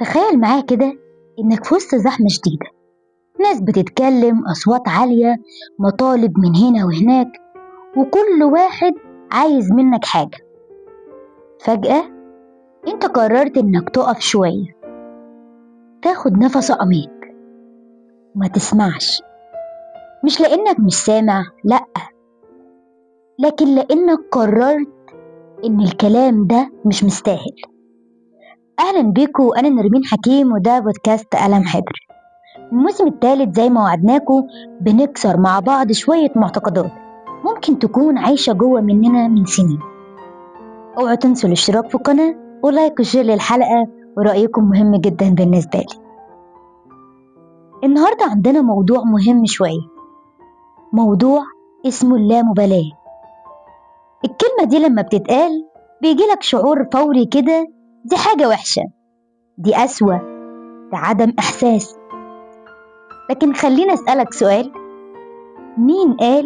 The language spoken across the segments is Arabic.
تخيل معايا كده إنك في وسط زحمة شديدة، ناس بتتكلم، أصوات عالية، مطالب من هنا وهناك، وكل واحد عايز منك حاجة. فجأة أنت قررت إنك تقف شوية، تاخد نفس عميق وما تسمعش، مش لأنك مش سامع، لأ، لكن لأنك قررت إن الكلام ده مش مستاهل. أهلا بيكم، أنا نرمين حكيم وده بودكاست قلم حبر. الموسم الثالث زي ما وعدناكم بنكسر مع بعض شوية معتقدات ممكن تكون عايشة جوه مننا من سنين. اوعوا تنسوا الاشتراك في القناة ولايك وشير للحلقة، ورأيكم مهم جدا بالنسبة لي. النهاردة عندنا موضوع مهم شوية، موضوع اسمه اللامبالاة. الكلمة دي لما بتتقال بيجيلك شعور فوري كده، دي حاجة وحشة، دي قسوة، ده عدم إحساس. لكن خلينا أسألك سؤال، مين قال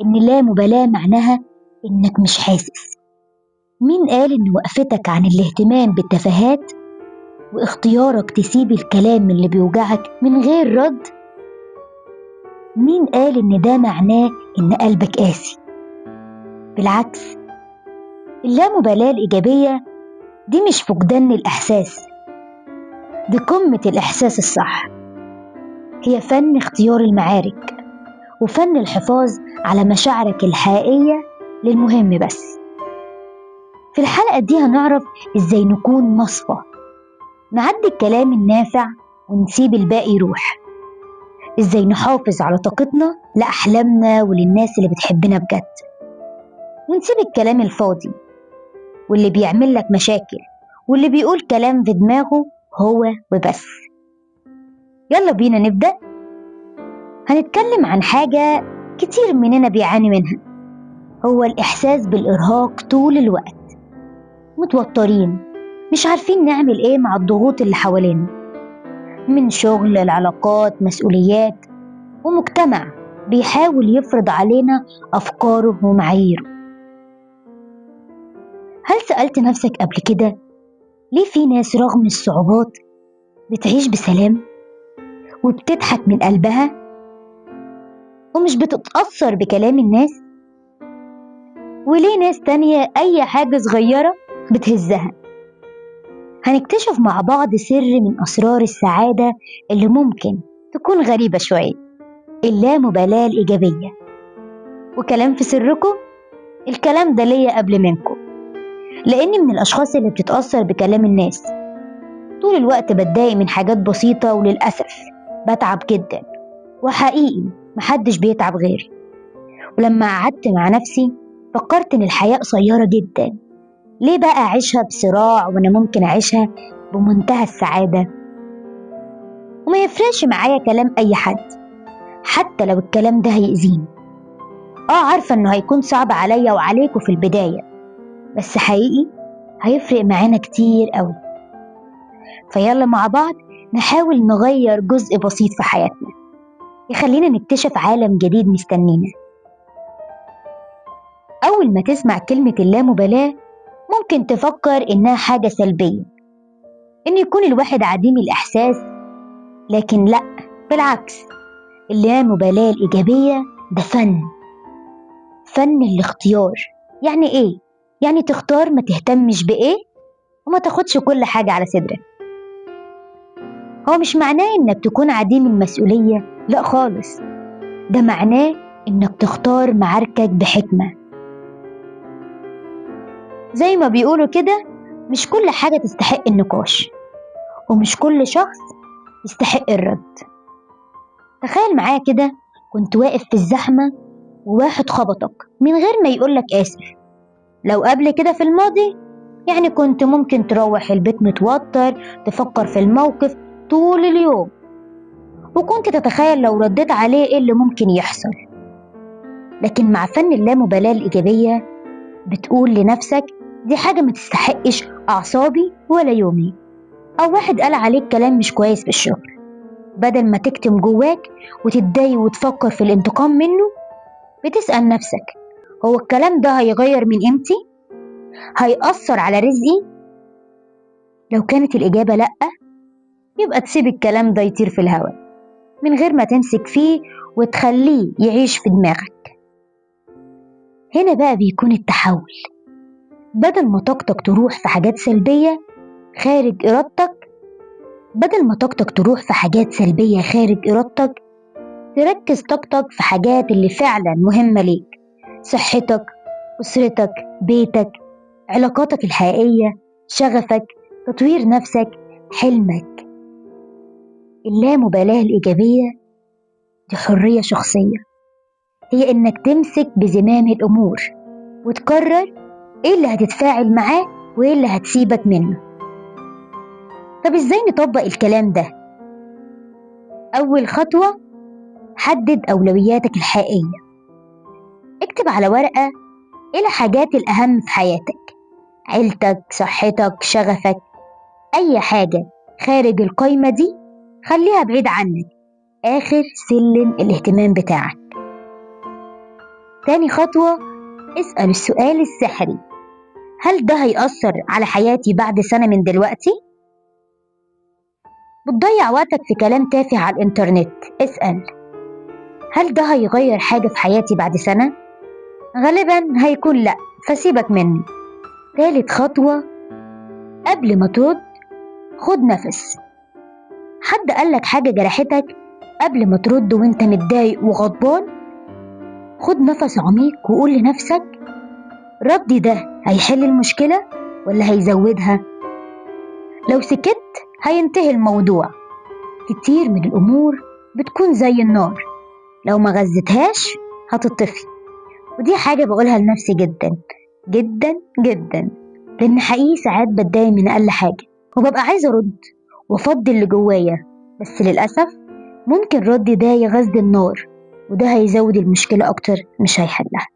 إن اللامبالاة معناها إنك مش حاسس؟ مين قال إن وقفتك عن الاهتمام بالتفاهات واختيارك تسيب الكلام اللي بيوجعك من غير رد؟ مين قال إن ده معناه إن قلبك قاسي؟ بالعكس، اللامبالاة الإيجابية دي مش فقدان الإحساس، دي قمة الإحساس الصح. هي فن اختيار المعارك وفن الحفاظ على مشاعرك الحقيقية للمهم بس. في الحلقة دي هنعرف إزاي نكون مصفى، نعدي الكلام النافع ونسيب الباقي يروح، إزاي نحافظ على طاقتنا لأحلامنا وللناس اللي بتحبنا بجد، ونسيب الكلام الفاضي واللي بيعمل لك مشاكل واللي بيقول كلام في دماغه هو وبس. يلا بينا نبدأ. هنتكلم عن حاجة كتير مننا بيعاني منها، هو الإحساس بالإرهاق طول الوقت، متوترين، مش عارفين نعمل إيه مع الضغوط اللي حوالينا، من شغل، العلاقات، مسؤوليات، ومجتمع بيحاول يفرض علينا أفكاره ومعاييره. هل سألت نفسك قبل كده ليه في ناس رغم الصعوبات بتعيش بسلام وبتضحك من قلبها ومش بتتأثر بكلام الناس؟ وليه ناس تانية أي حاجة صغيرة بتهزها؟ هنكتشف مع بعض سر من أسرار السعادة اللي ممكن تكون غريبة شوية، اللامبالاة الإيجابية. وكلام في سركم، الكلام ده ليا قبل منكم، لأني من الأشخاص اللي بتتأثر بكلام الناس. طول الوقت بتضايق من حاجات بسيطة، وللأسف بتعب جدا، وحقيقي محدش بيتعب غيري. ولما قعدت مع نفسي فكرت إن الحياة قصيرة جدا، ليه بقى أعيشها بصراع وأنا ممكن أعيشها بمنتهى السعادة؟ وما يفرقش معايا كلام أي حد، حتى لو الكلام ده هيأذيني. عارفة إنه هيكون صعب عليا وعليكم في البداية، بس حقيقي هيفرق معانا كتير قوي. فيلا مع بعض نحاول نغير جزء بسيط في حياتنا يخلينا نكتشف عالم جديد مستنينا. أول ما تسمع كلمة اللامبالاة ممكن تفكر إنها حاجة سلبية، إن يكون الواحد عديم الإحساس، لكن لأ، بالعكس، اللامبالاة الإيجابية ده فن الاختيار. يعني إيه؟ يعني تختار ما تهتمش بإيه وما تاخدش كل حاجة على صدرك. هو مش معناه إنك تكون عديم المسؤولية، لأ خالص، ده معناه إنك تختار معاركك بحكمة. زي ما بيقولوا كده، مش كل حاجة تستحق النقاش، ومش كل شخص يستحق الرد. تخيل معايا كده، كنت واقف في الزحمة وواحد خبطك من غير ما يقولك آسف. لو قبل كده في الماضي يعني كنت ممكن تروح البيت متوتر، تفكر في الموقف طول اليوم، وكنت تتخيل لو رديت عليه إيه اللي ممكن يحصل. لكن مع فن اللامبالاة الإيجابية بتقول لنفسك دي حاجة ما تستحقش أعصابي ولا يومي. أو واحد قال عليك كلام مش كويس في الشغل، بدل ما تكتم جواك وتتضايق وتفكر في الانتقام منه، بتسأل نفسك هو الكلام ده هيغير من قيمتي؟ هيأثر على رزقي؟ لو كانت الإجابة لأ، يبقى تسيب الكلام ده يطير في الهواء من غير ما تمسك فيه وتخليه يعيش في دماغك. هنا بقى بيكون التحول، بدل ما طاقتك تروح في حاجات سلبية خارج إرادتك تركز طاقتك في حاجات اللي فعلا مهمة ليك: صحتك، أسرتك، بيتك، علاقاتك الحقيقية، شغفك، تطوير نفسك، حلمك. اللامبالاة الإيجابية دي حرية شخصية، هي إنك تمسك بزمام الأمور وتقرر إيه اللي هتتفاعل معاه وإيه اللي هتسيبك منه. طب إزاي نطبق الكلام ده؟ أول خطوة، حدد أولوياتك الحقيقية. اكتب على ورقة إيه الحاجات الأهم في حياتك: عيلتك، صحتك، شغفك. أي حاجة خارج القايمة دي خليها بعيد عنك، آخر سلم الاهتمام بتاعك. تاني خطوة، اسأل السؤال السحري: هل ده هيأثر على حياتي بعد سنة من دلوقتي؟ بتضيع وقتك في كلام تافه على الإنترنت، اسأل: هل ده هيغير حاجة في حياتي بعد سنة؟ غالبا هيكون لأ، فسيبك مني. تالت خطوة، قبل ما ترد خد نفس. حد قالك حاجة جرحتك؟ قبل ما ترد وانت متضايق وغضبان، خد نفس عميق وقول لنفسك: ردي ده هيحل المشكلة ولا هيزودها؟ لو سكت هينتهي الموضوع. كتير من الأمور بتكون زي النار، لو ما غزتهاش هتطفي. ودي حاجة بقولها لنفسي جدا جدا جدا، لأن حقيقي ساعات بتضايق من أقل حاجة وببقى عايزة أرد وأفضي اللي جوايا، بس للأسف ممكن ردي ده يغذي النار، وده هيزود المشكلة أكتر مش هيحلها.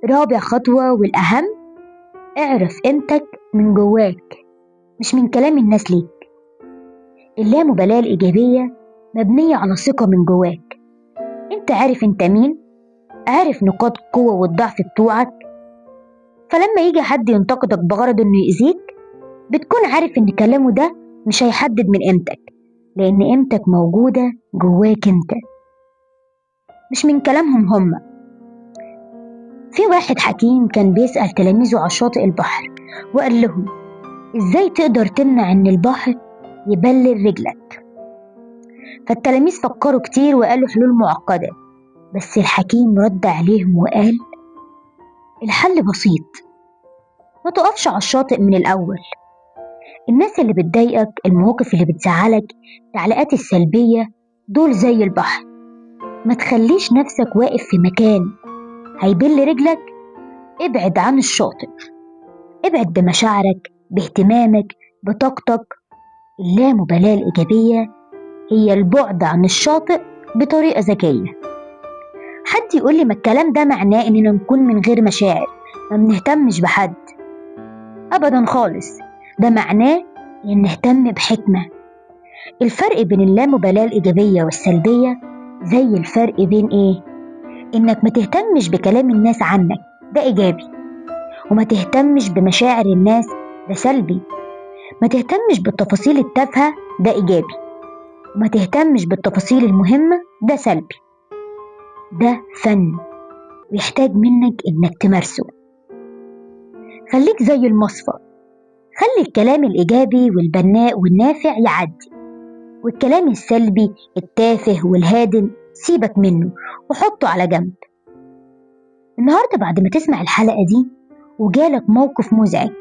رابع خطوة والأهم، اعرف قيمتك من جواك مش من كلام الناس ليك. اللامبالاة الإيجابية مبنية على ثقة من جواك. انت عارف انت مين، عارف نقاط القوة والضعف بتوعك، فلما يجي حد ينتقدك بغرض انه يأذيك بتكون عارف ان كلامه ده مش هيحدد من قيمتك، لان قيمتك موجودة جواك انت مش من كلامهم هم. في واحد حكيم كان بيسأل تلاميذه على شاطئ البحر وقال لهم: ازاي تقدر تمنع ان البحر يبلل رجلك؟ فالتلاميذ فكروا كتير وقالوا حلول معقدة، بس الحكيم رد عليهم وقال: الحل بسيط، ما تقفش على الشاطئ من الأول. الناس اللي بتضايقك، المواقف اللي بتزعلك، التعليقات السلبية، دول زي البحر، ما تخليش نفسك واقف في مكان هيبل رجلك. ابعد عن الشاطئ، ابعد بمشاعرك، باهتمامك، بطاقتك. اللامبالاة الإيجابية هي البعد عن الشاطئ بطريقة ذكية. حد يقول لي: ما الكلام ده معناه إننا نكون من غير مشاعر، ما بنهتمش بحد. أبدا خالص، ده معناه إن نهتم بحكمة. الفرق بين اللامبالاة الإيجابية والسلبية زي الفرق بين إنك ما تهتمش بكلام الناس عنك، ده إيجابي، وما تهتمش بمشاعر الناس، ده سلبي. ما تهتمش بالتفاصيل التافهة، ده إيجابي، وما تهتمش بالتفاصيل المهمة، ده سلبي. ده فن ويحتاج منك إنك تمارسه. خليك زي المصفى، خلي الكلام الإيجابي والبناء والنافع يعدي، والكلام السلبي التافه والهادم سيبك منه وحطه على جنب. النهاردة بعد ما تسمع الحلقة دي وجالك موقف مزعج،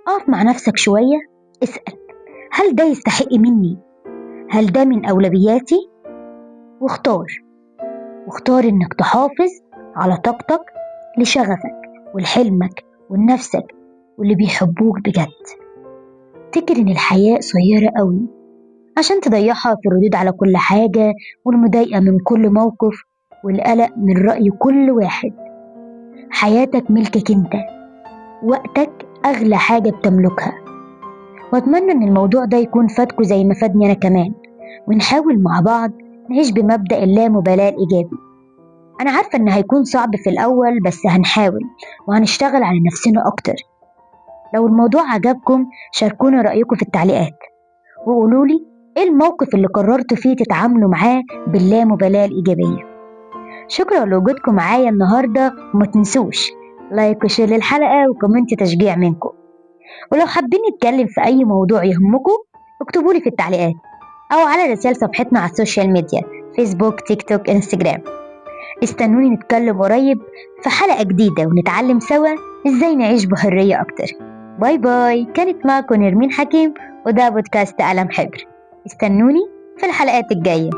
اقف مع نفسك شوية، اسأل: هل ده يستحق مني؟ هل ده من أولوياتي؟ واختار إنك تحافظ على طاقتك لشغفك ولحلمك ولنفسك واللي بيحبوك بجد. افتكر إن الحياة قصيرة قوي عشان تضيعها في الردود على كل حاجة، والمضايقة من كل موقف، والقلق من رأي كل واحد. حياتك ملكك انت، وقتك أغلى حاجة بتملكها. وأتمنى إن الموضوع ده يكون فادكوا زي ما فادني أنا كمان، ونحاول مع بعض نعيش بمبدأ اللامبالاة الإيجابي. أنا عارفة إن هيكون صعب في الأول، بس هنحاول وهنشتغل على نفسنا أكتر. لو الموضوع عجبكم شاركونا رأيكم في التعليقات. وقولولي إيه الموقف اللي قررتوا فيه تتعاملوا معاه باللامبالاة الإيجابية. شكرا لوجودكم معايا النهاردة، وما تنسوش لايك وشير للحلقة وكومنت تشجيع منكم. ولو حابين نتكلم في أي موضوع يهمكم اكتبولي في التعليقات أو على رسائل صفحتنا على السوشيال ميديا فيسبوك تيك توك انستجرام. استنوني نتكلم قريب في حلقة جديدة ونتعلم سوا ازاي نعيش بحرية أكتر. باي باي، كانت معكم نرمين حكيم، وده بودكاست قلم حبر. استنوني في الحلقات الجاية.